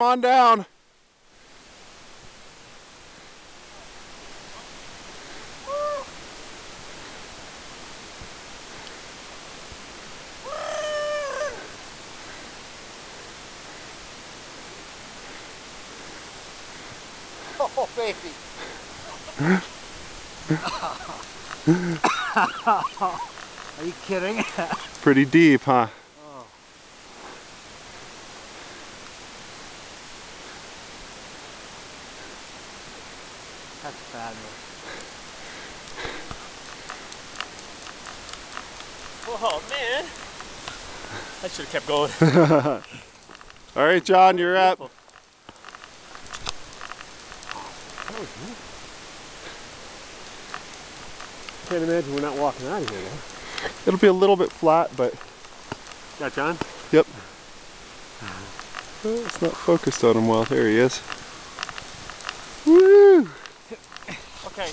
On down. Oh, baby. Are you kidding? Pretty deep, huh? Oh. That's fabulous. Oh man, I should have kept going. All right, John, you're up. Can't imagine we're not walking out of here though. It'll be a little bit flat, but Got John? yep. Oh, it's not focused on him well. There he is. Woo! Okay.